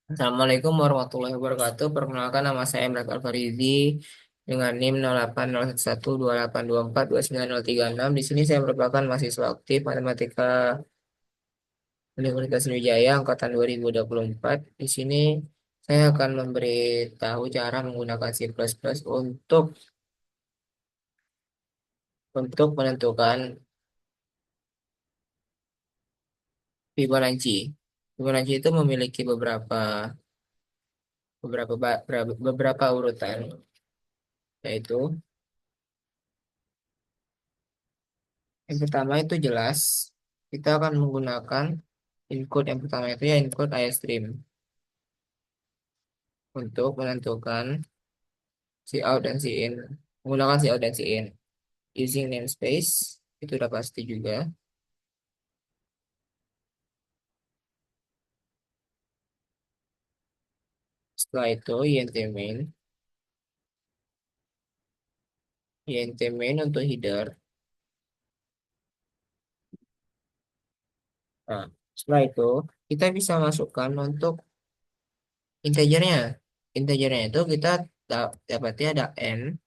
Assalamualaikum warahmatullahi wabarakatuh. Perkenalkan nama saya Emrah Alfarizi dengan NIM 080128242936. Di sini saya merupakan mahasiswa aktif matematika Universitas Sriwijaya angkatan 2024. Di sini saya akan memberitahu cara menggunakan C++ untuk menentukan Fibonacci. Fibonacci itu memiliki beberapa urutan, yaitu yang pertama itu jelas, kita akan menggunakan encode yang pertama itu ya encode iStream untuk menentukan si out dan si in. Menggunakan si out dan si in. Using namespace, itu udah pasti juga. Setelah itu int main untuk header. Nah, setelah itu kita bisa masukkan untuk integernya. Integernya itu kita dapatnya ada n,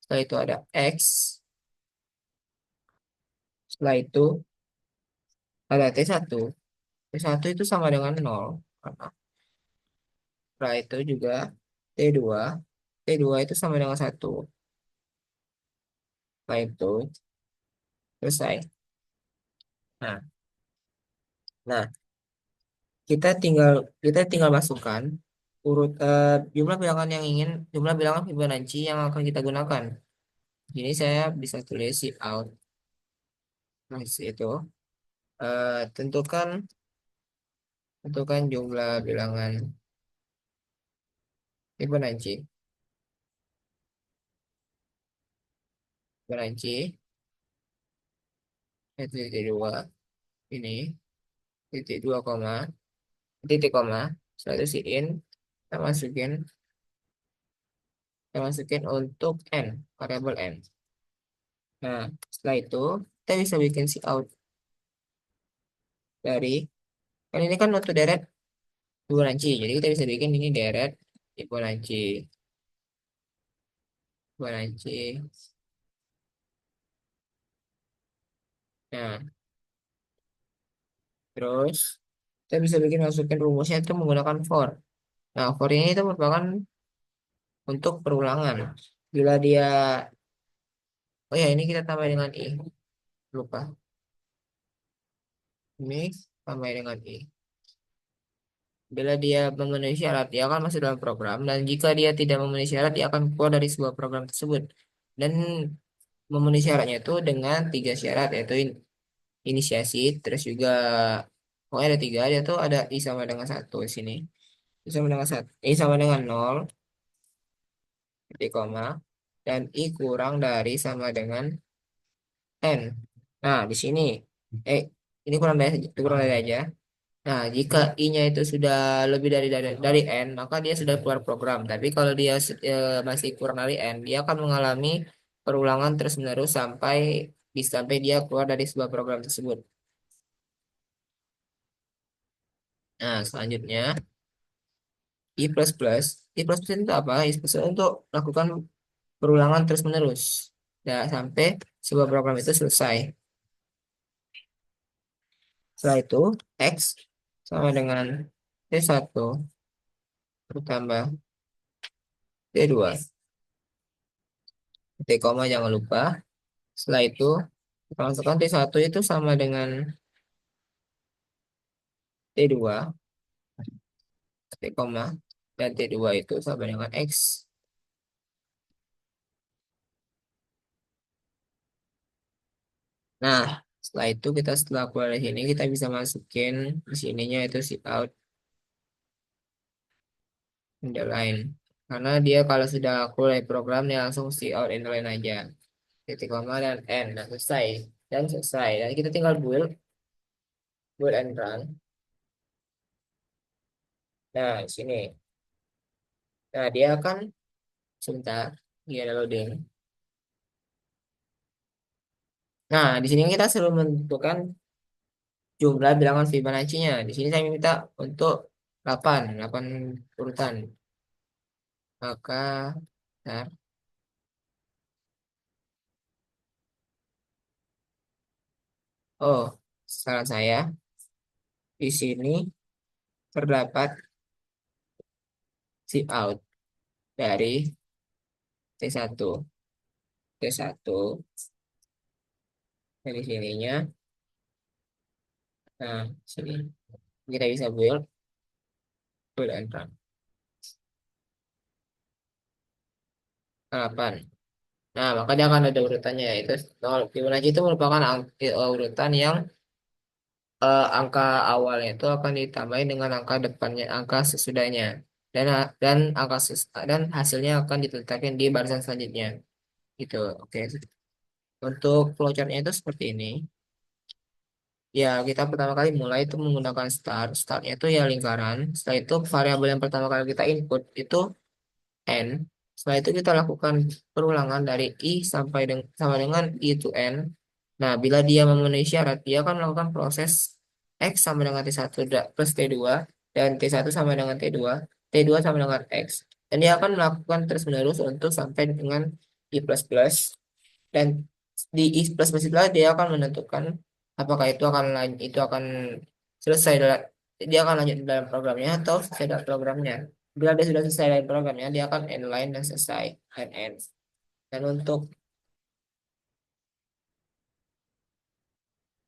setelah itu ada x, setelah itu ada t1. T1 itu sama dengan 0. Setelah itu juga T2. T2 itu sama dengan 1. Setelah itu selesai. Nah, nah kita tinggal masukkan jumlah bilangan Fibonacci yang akan kita gunakan. Jadi saya bisa tulis si out. Nah, itu tentukan tentukan jumlah bilangan Fibonacci. Fibonacci itu titik dua ini titik dua koma titik koma. Setelah itu si in kita masukin kita masukin untuk n, variabel n. Nah, setelah itu kita bisa bikin si out dari, kan ini kan untuk deret Fibonacci. Jadi kita bisa bikin ini deret Fibonacci. Fibonacci. Nah, terus kita bisa bikin masukin rumusnya itu menggunakan for. Nah, for ini itu merupakan untuk perulangan. Bila dia, oh ya ini kita tambah dengan i. Lupa. Ini tambah dengan i. Bila dia memenuhi syarat, dia akan masuk dalam program. Dan jika dia tidak memenuhi syarat, dia akan keluar dari sebuah program tersebut. Dan memenuhi syaratnya itu dengan tiga syarat, yaitu inisiasi, terus juga pokoknya ada tiga. Dia tuh ada i sama dengan satu di sini. I sama dengan satu, i sama dengan nol, titik koma, dan i kurang dari sama dengan n. Nah, di sini, eh, ini kurang dari aja. Nah, jika i-nya itu sudah lebih dari n, maka dia sudah keluar program. Tapi kalau dia masih kurang dari n, dia akan mengalami perulangan terus-menerus sampai dia keluar dari sebuah program tersebut. Nah, selanjutnya I++. I++ itu apa? I++ untuk melakukan perulangan terus-menerus. Ya, sampai sebuah program itu selesai. Setelah itu, X sama dengan T1 ditambah T2. T koma jangan lupa. Setelah itu, kita masukkan T1 itu sama dengan T2, T koma, dan T2 itu sama dengan X. Nah, setelah keluar dari sini, kita bisa masukin di sininya itu si out underline. Karena dia kalau sudah keluar dari program, dia langsung si out underline aja. Titik koma dan N. Nah, selesai. Dan selesai. Dan kita tinggal build and run. Nah, di sini. Nah, dia akan sebentar. Dia ada loading. Nah, di sini kita selalu menentukan jumlah bilangan Fibonacci-nya. Di sini saya minta untuk 8, 8 urutan. Maka, nah, oh, saran saya di sini terdapat zip out dari T1. T1 dari sininya. Nah, sini kita bisa build and run. 8. Nah, maka dia akan ada urutannya yaitu 0. Fibonacci itu merupakan urutan yang angka awalnya itu akan ditambahin dengan angka depannya, angka sesudahnya. Dan dan hasilnya akan diletakkan di barisan selanjutnya. Gitu. Oke. Untuk flowchartnya itu seperti ini. Ya, kita pertama kali mulai itu menggunakan start. Startnya itu ya lingkaran. Setelah itu variabel yang pertama kali kita input itu n. Setelah itu kita lakukan perulangan dari i sama dengan i to n. Nah, bila dia memenuhi syarat, dia akan melakukan proses x sama dengan T1 plus T2 dan T1 sama dengan T2, T2 sama dengan x. Dan dia akan melakukan terus-menerus untuk sampai dengan i plus plus. Dan di i plus plus itulah dia akan menentukan apakah itu akan selesai dia akan lanjut dalam programnya atau selesai dalam programnya. Bila dia sudah selesai dalam programnya, dia akan end line dan selesai end. Dan untuk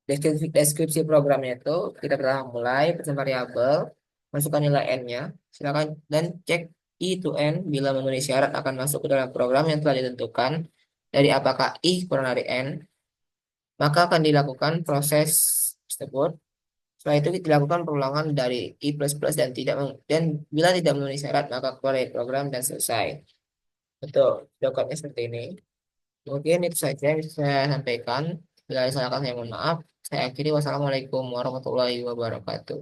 deskripsi programnya itu kita pertama mulai pesan variabel, masukkan nilai n-nya, silakan dan cek i to n bila memenuhi syarat akan masuk ke dalam program yang telah ditentukan dari apakah i kurang dari n, maka akan dilakukan proses tersebut. Setelah itu dilakukan perulangan dari i plus plus dan bila tidak memenuhi syarat maka keluar dari program dan selesai. Betul, jawabannya seperti ini. Mungkin itu saja yang bisa saya sampaikan. Bila ada salah kata saya mohon maaf. Saya akhiri wassalamualaikum warahmatullahi wabarakatuh.